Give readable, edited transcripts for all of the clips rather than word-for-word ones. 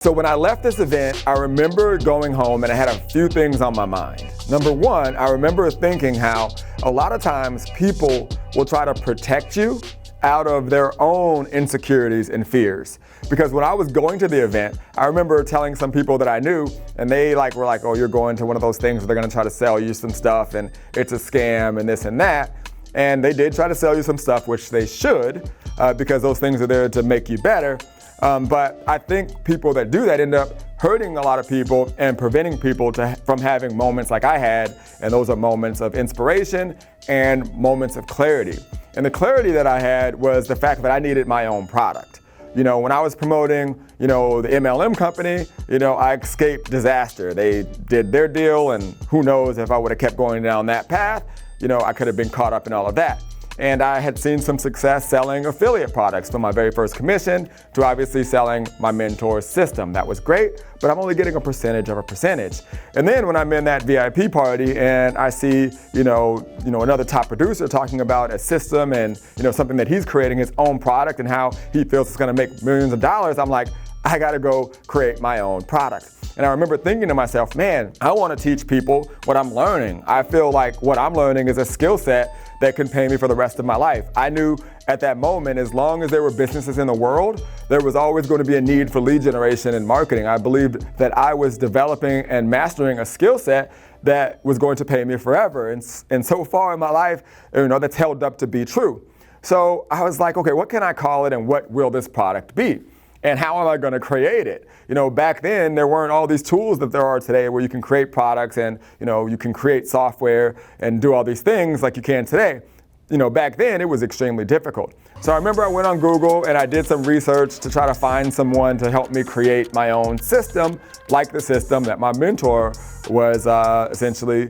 So when I left this event, I remember going home and I had a few things on my mind. Number one, I remember thinking how a lot of times people will try to protect you out of their own insecurities and fears. Because when I was going to the event, I remember telling some people that I knew, and they were like, oh, you're going to one of those things where they're gonna try to sell you some stuff and it's a scam and this and that. And they did try to sell you some stuff, which they should, because those things are there to make you better. But I think people that do that end up hurting a lot of people and preventing people from having moments like I had, and those are moments of inspiration and moments of clarity. And the clarity that I had was the fact that I needed my own product. You know, when I was promoting, the MLM company, I escaped disaster. They did their deal, and who knows if I would have kept going down that path, I could have been caught up in all of that. And I had seen some success selling affiliate products from my very first commission to obviously selling my mentor's system. That was great, but I'm only getting a percentage of a percentage. And then when I'm in that VIP party and I see, another top producer talking about a system and, something that he's creating, his own product, and how he feels it's gonna make millions of dollars, I'm like, I gotta go create my own product. And I remember thinking to myself, man, I wanna teach people what I'm learning. I feel like what I'm learning is a skill set that can pay me for the rest of my life. I knew at that moment, as long as there were businesses in the world, there was always going to be a need for lead generation and marketing. I believed that I was developing and mastering a skill set that was going to pay me forever. And so far in my life, that's held up to be true. So I was like, okay, what can I call it and what will this product be? And how am I going to create it? Back then there weren't all these tools that there are today where you can create products and, you can create software and do all these things like you can today. Back then it was extremely difficult. So I remember I went on Google and I did some research to try to find someone to help me create my own system, like the system that my mentor was essentially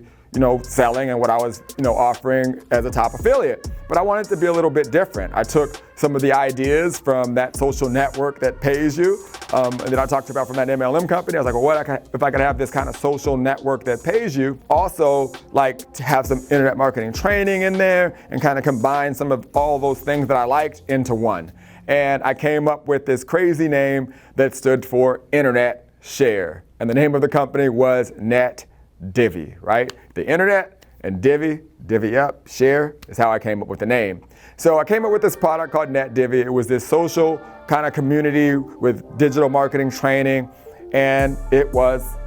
selling and what I was, offering as a top affiliate. But I wanted to be a little bit different. I took some of the ideas from that social network that pays you, and then I talked about from that MLM company. I was like, well, if I could have this kind of social network that pays you, also like to have some internet marketing training in there and kind of combine some of all those things that I liked into one. And I came up with this crazy name that stood for Internet Share. And the name of the company was Net Divvy, right? The internet and divvy up, share is how I came up with the name. So I came up with this product called Net Divvy. It was this social kind of community with digital marketing training, and it was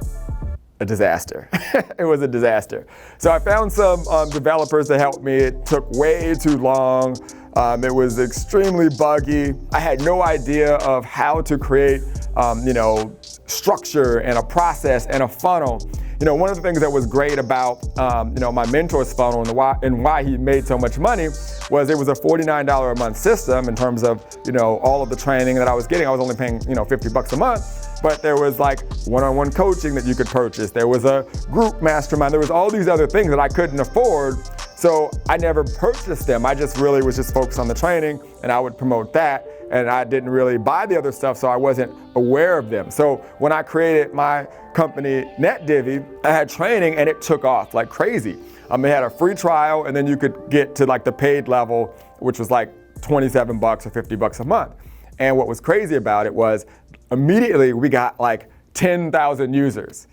a disaster. It was a disaster. So I found some developers to help me. It took way too long. It was extremely buggy. I had no idea of how to create, structure and a process and a funnel. One of the things that was great about, my mentor's funnel and why he made so much money was it was a $49 a month system in terms of, all of the training that I was getting. I was only paying, $50 a month, but there was like one-on-one coaching that you could purchase. There was a group mastermind. There was all these other things that I couldn't afford. So I never purchased them. I just really was just focused on the training and I would promote that. And I didn't really buy the other stuff, so I wasn't aware of them. So when I created my company, Net Divvy, I had training and it took off like crazy. They had a free trial and then you could get to like the paid level, which was like $27 or $50 a month. And what was crazy about it was immediately we got like 10,000 users.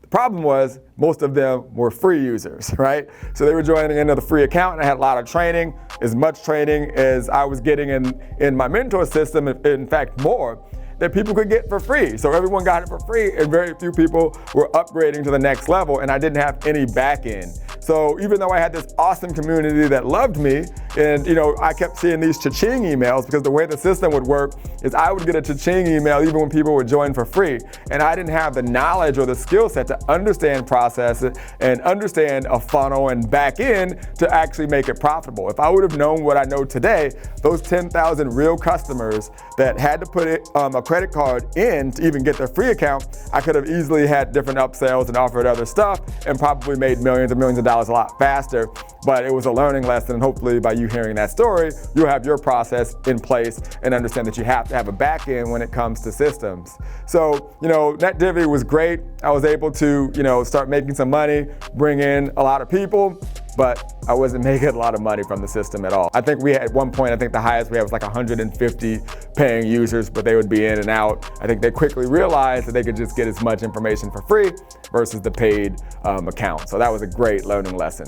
The problem was most of them were free users, right? So they were joining into the free account and I had a lot of training, as much training as I was getting in my mentor system, in fact more, that people could get for free. So everyone got it for free and very few people were upgrading to the next level and I didn't have any back end. So even though I had this awesome community that loved me and I kept seeing these cha-ching emails because the way the system would work is I would get a cha-ching email even when people would join for free. And I didn't have the knowledge or the skill set to understand process and understand a funnel and back end to actually make it profitable. If I would have known what I know today, those 10,000 real customers that had to put a credit card in to even get their free account, I could have easily had different upsells and offered other stuff and probably made millions and millions of dollars a lot faster. But it was a learning lesson, and hopefully by you hearing that story, you'll have your process in place and understand that you have to have a back end when it comes to systems. So, Net Divvy was great. I was able to, start making some money, bring in a lot of people. but I wasn't making a lot of money from the system at all. I think we had, at one point, I think the highest we had was like 150 paying users, but they would be in and out. I think they quickly realized that they could just get as much information for free versus the paid account. So that was a great learning lesson.